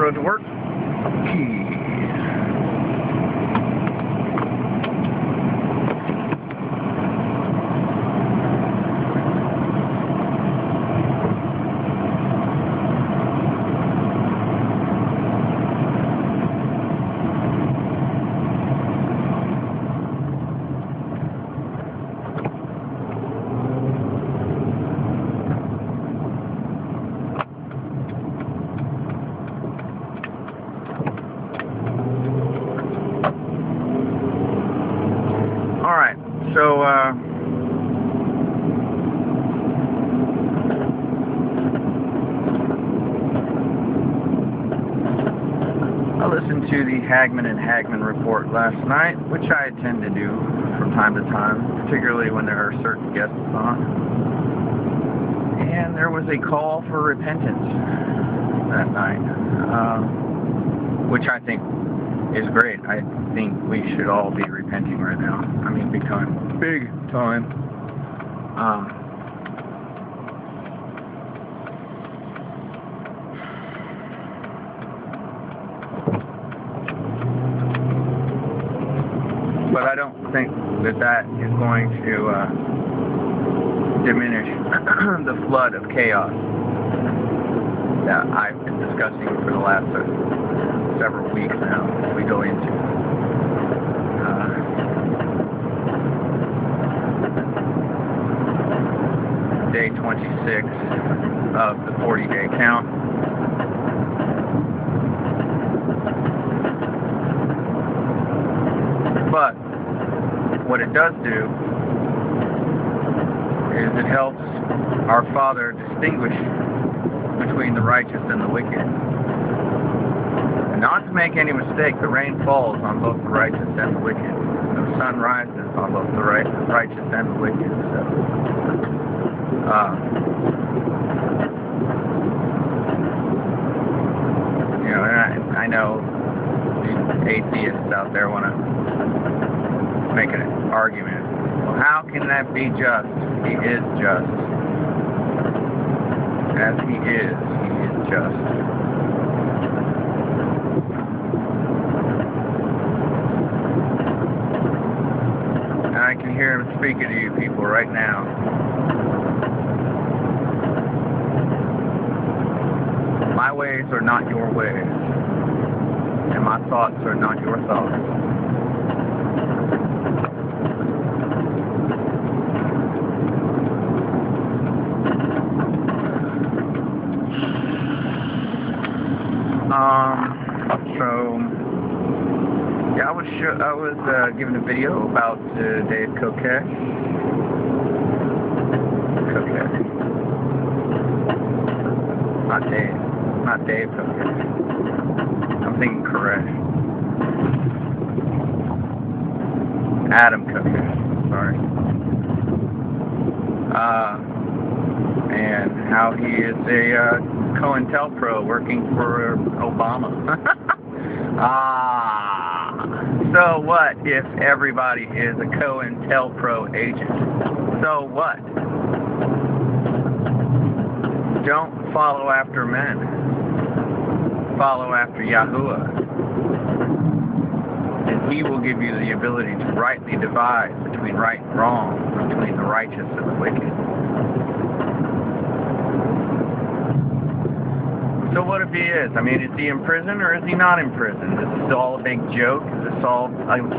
road to work. Keys. Alright, so, I listened to the Hagman and Hagman report last night, which I tend to do from time to time, particularly when there are certain guests on. And there was a call for repentance that night, which I think is great. I think we should all be repenting right now. I mean, big time. Big time. But I don't think that is going to diminish the flood of chaos that I've been discussing for the last several weeks now as we go into day 26 of the 40-day count. But what it does do is it helps our Father distinguish between the righteous and the wicked. And not to make any mistake, the rain falls on both the righteous and the wicked. The sun rises on both the righteous and the wicked. So, you know, and I know these atheists out there want to make an argument. Well, how can that be just? He is just. As he is just. And I can hear him speaking to you people right now. My ways are not your ways. And my thoughts are not your thoughts. So, yeah, I was given a video about Dave Kokesh. Not Dave Kokesh. I'm thinking Koresh. Adam Kokesh, sorry. And how he is a COINTELPRO working for Obama. So what if everybody is a COINTELPRO agent? So what? Don't follow after men. Follow after Yahuwah. And he will give you the ability to rightly divide between right and wrong, between the righteous and the wicked. So what if he is? I mean, is he in prison or is he not in prison? Is this all a big joke? Is this all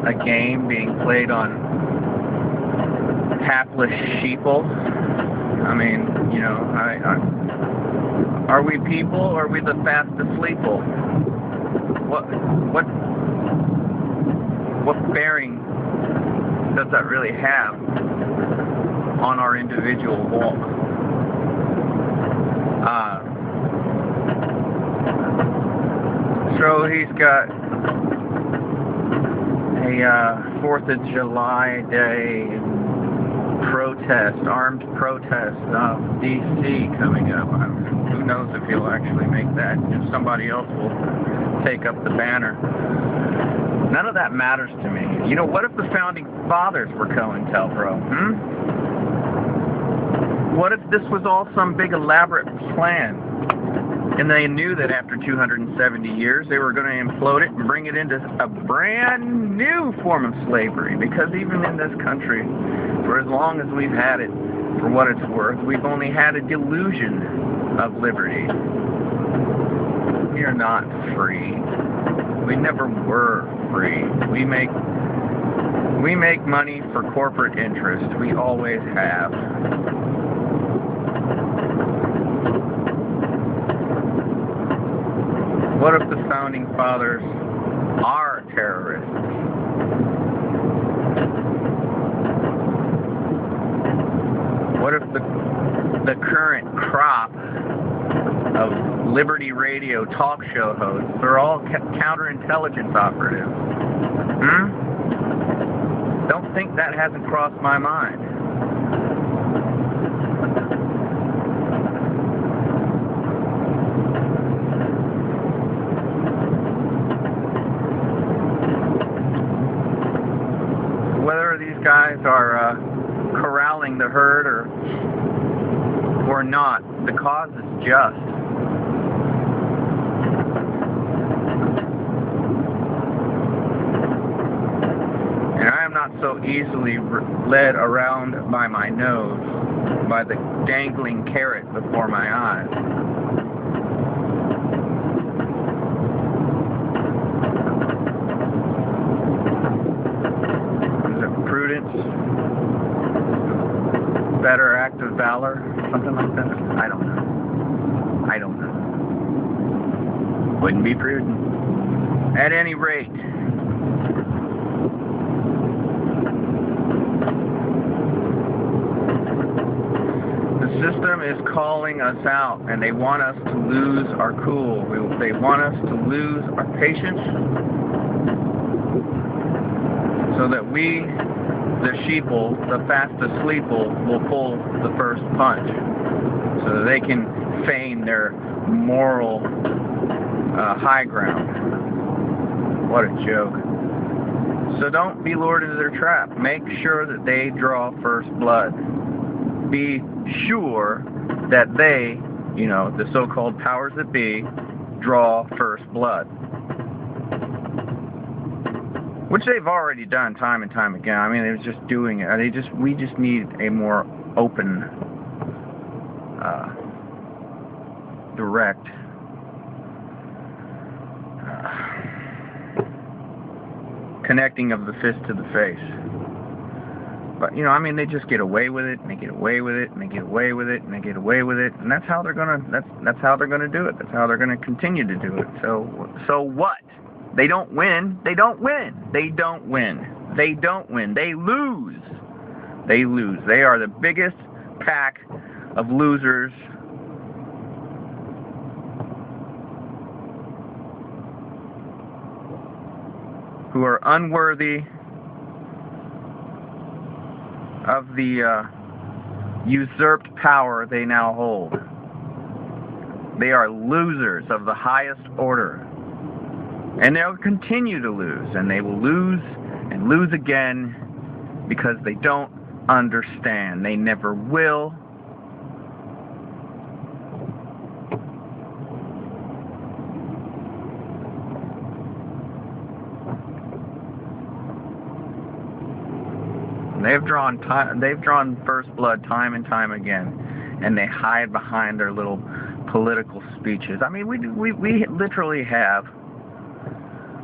a game being played on hapless sheeple? I mean, you know, are we people or are we the fast asleeple? What bearing does that really have on our individual walk? So he's got a 4th of July Day protest, armed protest of D.C. coming up. Who knows if he'll actually make that, if somebody else will take up the banner. None of that matters to me. You know, what if the Founding Fathers were COINTELPRO? What if this was all some big elaborate plan And they knew that after 270 years they were going to implode it and bring it into a brand new form of slavery. Because even in this country, for as long as we've had it, for what it's worth, we've only had a delusion of liberty. We are not free. We never were free. We make money for corporate interest. We always have. What if the founding fathers are terrorists? What if the current crop of Liberty Radio talk show hosts are all counterintelligence operatives? Don't think that hasn't crossed my mind. Whether these guys are corralling the herd or not, the cause is just. And I am not so easily led around by my nose, by the dangling carrot before my eyes. Better act of valor, something like that. I don't know. Wouldn't be prudent. At any rate, the system is calling us out, and they want us to lose our cool. They want us to lose our patience, so that we, the sheeple, the fast asleeple, will pull the first punch, so that they can feign their moral high ground. What a joke. So don't be lured into their trap. Make sure that they draw first blood. Be sure that they, the so-called powers that be, draw first blood. Which they've already done time and time again. I mean, they're just doing it. We just need a more open, direct, connecting of the fist to the face. But they just get away with it, and they get away with it, and they get away with it, and they get away with it, and that's how they're gonna. That's how they're gonna do it. That's how they're gonna continue to do it. So what? They don't win. They don't win. They don't win. They don't win. They lose. They lose. They are the biggest pack of losers who are unworthy of the usurped power they now hold. They are losers of the highest order. And they'll continue to lose, and they will lose and lose again because they don't understand. They never will. They've drawn first blood time and time again, and they hide behind their little political speeches. I mean, we literally have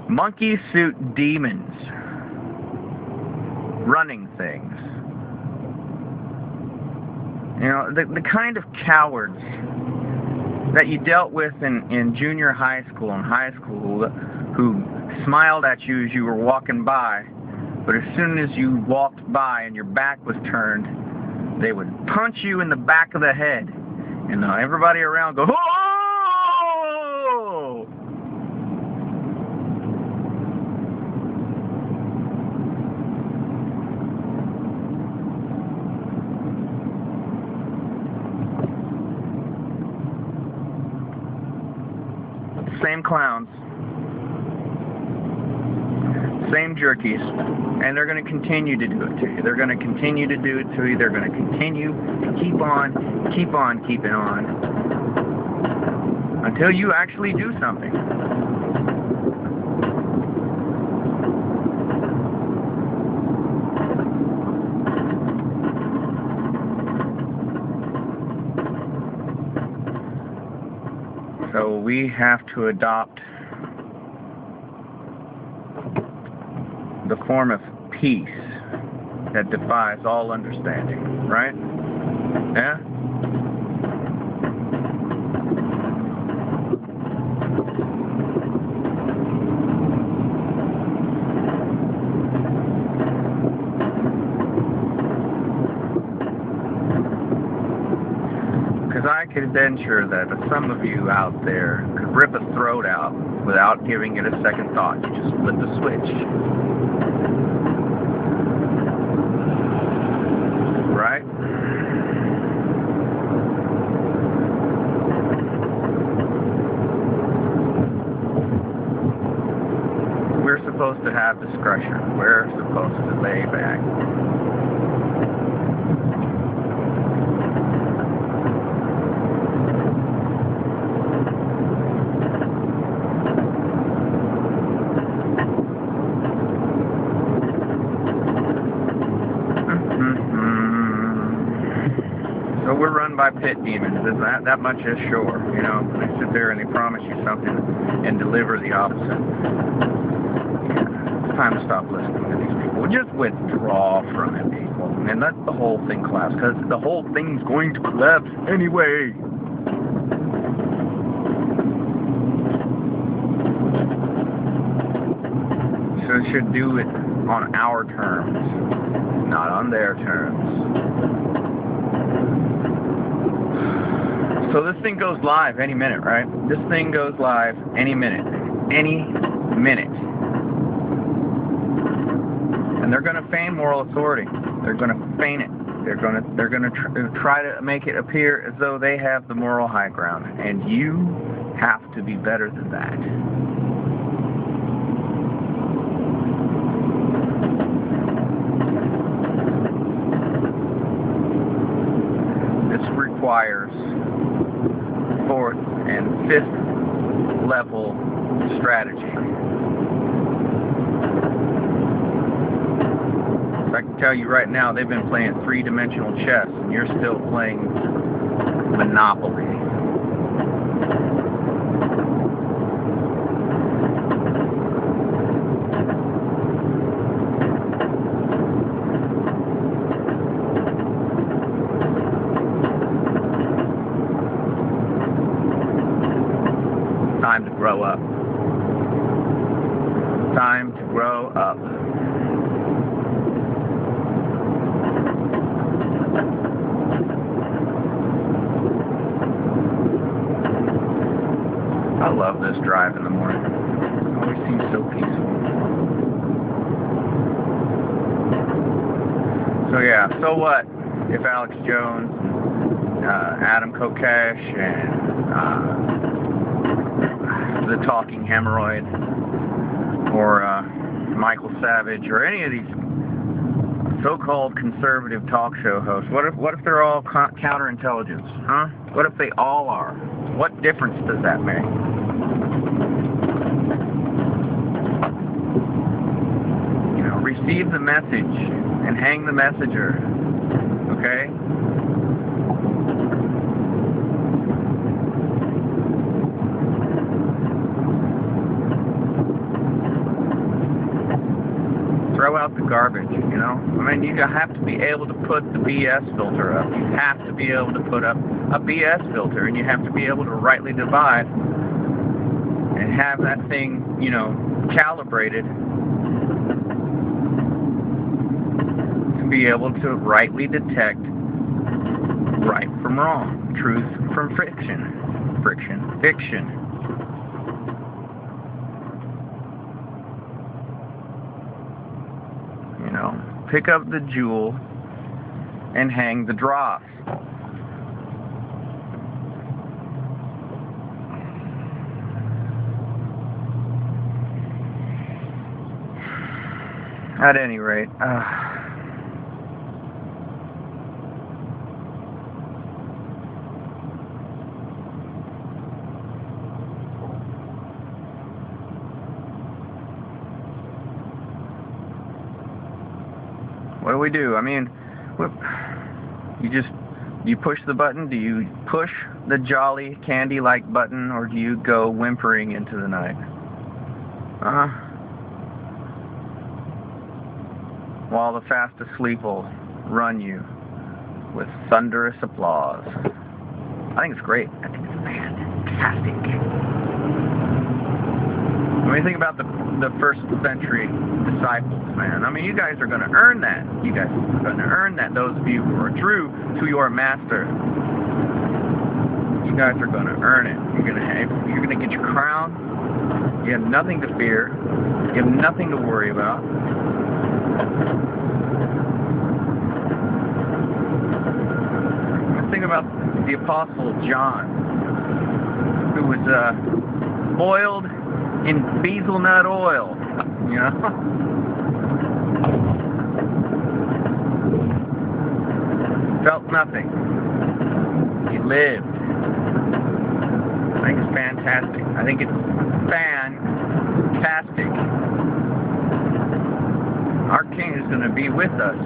monkey suit demons running things. The kind of cowards that you dealt with in junior high school and high school, who smiled at you as you were walking by, but as soon as you walked by and your back was turned, they would punch you in the back of the head, and everybody around go, "Oh!" Same clowns, same jerkies, and they're going to continue to do it to you. They're going to continue to do it to you. They're going to continue to keep on keeping on. until you actually do something. So we have to adopt the form of peace that defies all understanding, right? Yeah? Because I could venture that some of you out there could rip a throat out without giving it a second thought. You just flip the switch. Right? We're supposed to have discretion. We're supposed to lay back. So we're run by pit demons. That much is sure. You know, they sit there and they promise you something and deliver the opposite. It's time to stop listening to these people. Just withdraw from it, people, and let the whole thing collapse, because the whole thing's going to collapse anyway. So it should do it on our terms, not on their terms. So this thing goes live any minute, right? This thing goes live any minute. Any minute. And they're going to feign moral authority. They're going to feign it. They're going to try to make it appear as though they have the moral high ground. And you have to be better than that. This requires fourth and fifth level strategy. So I can tell you right now, they've been playing three-dimensional chess, and you're still playing Monopoly. Time to grow up. Time to grow up. I love this drive in the morning. It always seems so peaceful. So yeah, so what if Alex Jones, Adam Kokesh, and the Talking Hemorrhoid, or Michael Savage, or any of these so-called conservative talk show hosts, what if they're all counterintelligence, huh? What if they all are? What difference does that make? You know, receive the message and hang the messenger, okay? Throw out the garbage, you know? I mean, you have to be able to put the BS filter up. You have to be able to put up a BS filter, and you have to be able to rightly divide and have that thing, you know, calibrated to be able to rightly detect right from wrong, truth from fiction. You know, pick up the jewel and hang the dross. At any rate, What do we do? I mean, you push the button? Do you push the jolly candy-like button, or do you go whimpering into the night? While the fast asleep will run you with thunderous applause. I think it's great. I think it's fantastic. When you think about the first century disciples, man, I mean, you guys are going to earn that. You guys are going to earn that. Those of you who are true to your master, you guys are going to earn it. You're going to get your crown. You have nothing to fear. You have nothing to worry about. Think about the Apostle John, who was boiled in hazelnut oil, you know. Felt nothing. He lived. I think it's fantastic. I think it's fantastic. Our King is going to be with us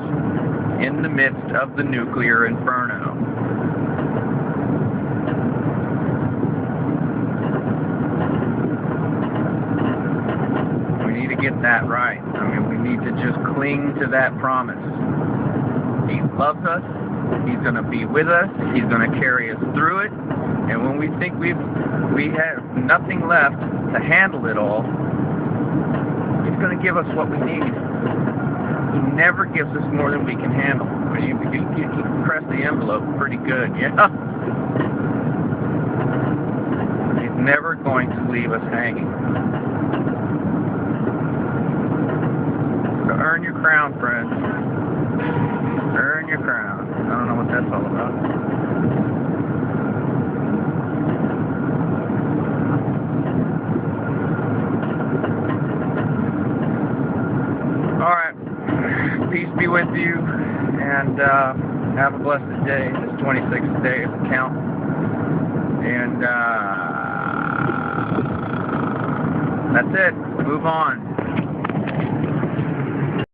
in the midst of the nuclear inferno. We need to get that right. I mean, we need to just cling to that promise. He loves us. He's going to be with us. He's going to carry us through it. And when we think we have nothing left to handle it all, He's going to give us what we need. He never gives us more than we can handle. I mean, you press the envelope pretty good, yeah? He's never going to leave us hanging. So earn your crown, friends. Earn your crown. I don't know what that's all about. Alright. Peace be with you, and have a blessed day. This 26th day of the count. And that's it. Move on.